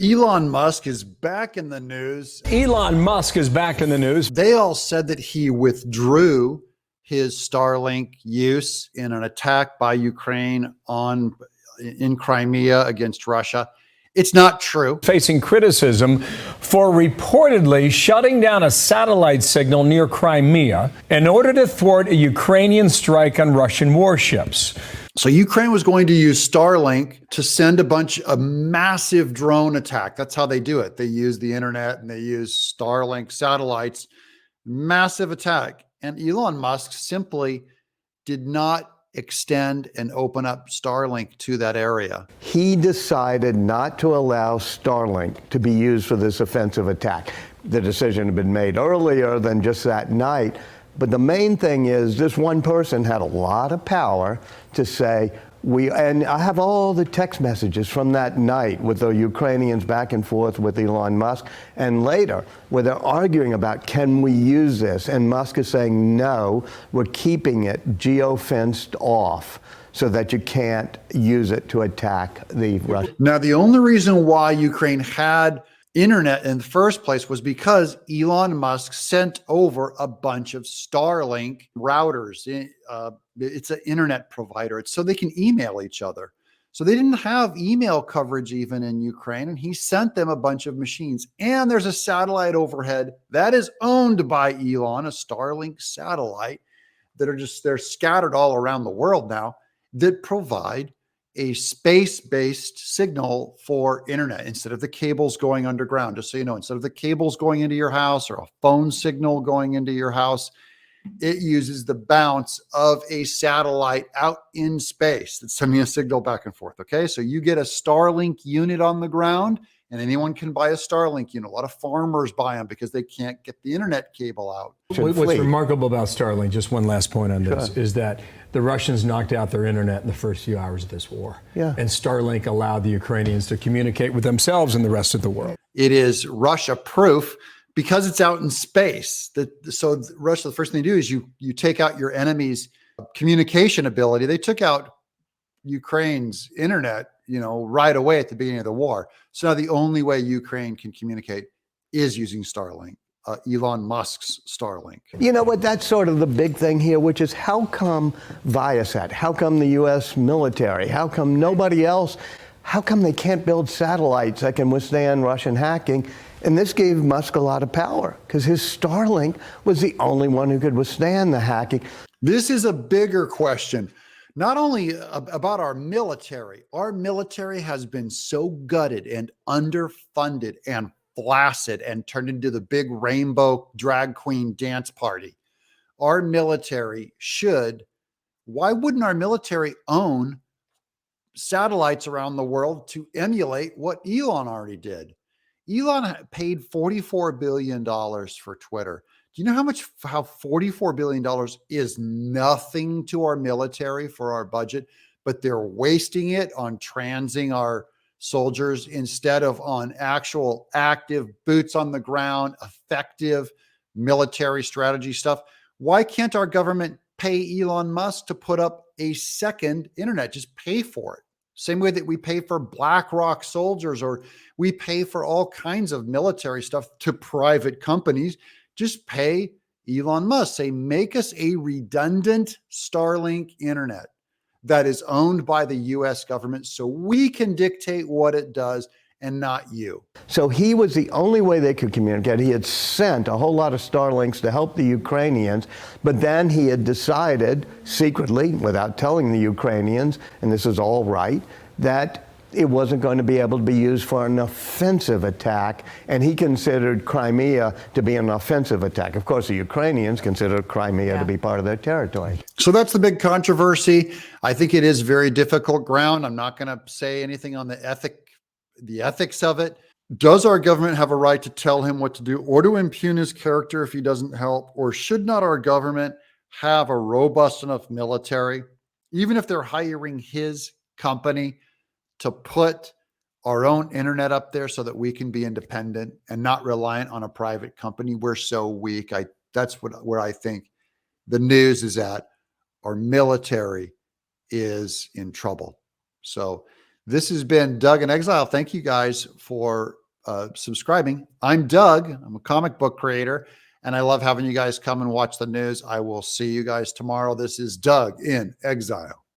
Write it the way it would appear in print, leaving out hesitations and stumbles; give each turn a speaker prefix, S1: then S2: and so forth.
S1: Elon Musk is back in the news.
S2: Elon Musk is back in the news.
S1: They all said that he withdrew his Starlink use in an attack by Ukraine in Crimea against Russia. It's not true.
S2: Facing criticism for reportedly shutting down a satellite signal near Crimea in order to thwart a Ukrainian strike on Russian warships.
S1: So Ukraine was going to use Starlink to send a massive drone attack. That's how they do it. They use the internet and they use Starlink satellites, massive attack. And Elon Musk simply did not extend and open up Starlink to that area.
S3: He decided not to allow Starlink to be used for this offensive attack. The decision had been made earlier than just that night. But the main thing is this one person had a lot of power to say, and I have all the text messages from that night with the Ukrainians back and forth with Elon Musk, and later where they're arguing about, can we use this? And Musk is saying, no, we're keeping it geo-fenced off so that you can't use it to attack the Russians.
S1: Now, the only reason why Ukraine had internet in the first place was because Elon Musk sent over a bunch of Starlink routers. It's an internet provider. It's so they can email each other. So they didn't have email coverage even in Ukraine, and he sent them a bunch of machines. And there's a satellite overhead that is owned by Elon, a Starlink satellite they're scattered all around the world now, that provide a space-based signal for internet instead of the cables going underground. Just so you know, instead of the cables going into your house or a phone signal going into your house, it uses the bounce of a satellite out in space that's sending a signal back and forth. Okay, so you get a Starlink unit on the ground, and anyone can buy a Starlink unit. A lot of farmers buy them because they can't get the internet cable out.
S2: What's remarkable about Starlink, just one last point on this, is that the Russians knocked out their internet in the first few hours of this war.
S3: Yeah.
S2: And Starlink allowed the Ukrainians to communicate with themselves and the rest of the world.
S1: It is Russia-proof because it's out in space. So Russia, the first thing they do is you take out your enemy's communication ability. They took out Ukraine's internet, right away at the beginning of the war. So now the only way Ukraine can communicate is using Starlink. Elon Musk's Starlink.
S3: You know what? That's sort of the big thing here, which is how come Viasat? How come the U.S. military? How come nobody else? How come they can't build satellites that can withstand Russian hacking? And this gave Musk a lot of power because his Starlink was the only one who could withstand the hacking.
S1: This is a bigger question. Not only about our military has been so gutted and underfunded and flaccid and turned into the big rainbow drag queen dance party. Our military why wouldn't our military own satellites around the world to emulate what Elon already did? Elon paid $44 billion for Twitter. Do you know how $44 billion is nothing to our military for our budget, but they're wasting it on transing our soldiers instead of on actual active boots on the ground, effective military strategy stuff? Why can't our government pay Elon Musk to put up a second internet? Just pay for it. Same way that we pay for BlackRock soldiers, or we pay for all kinds of military stuff to private companies. Just pay Elon Musk. Say, make us a redundant Starlink internet that is owned by the U.S. government so we can dictate what it does and not you.
S3: So he was the only way they could communicate. He had sent a whole lot of Starlinks to help the Ukrainians, but then he had decided secretly, without telling the Ukrainians, and this is all right, that it wasn't going to be able to be used for an offensive attack, and he considered Crimea to be an offensive attack. Of course, the Ukrainians consider Crimea to be part of their territory.
S1: So that's the big controversy. I think it is very difficult ground. I'm not going to say anything on the ethics of it. Does our government have a right to tell him what to do or to impugn his character if he doesn't help? Or should not our government have a robust enough military, even if they're hiring his company, to put our own internet up there so that we can be independent and not reliant on a private company? We're so weak. That's where I think the news is at. Our military is in trouble. So This has been Doug in Exile. Thank you guys for subscribing. I'm Doug. I'm a comic book creator, and I love having you guys come and watch the news. I will see you guys tomorrow. This is Doug in Exile.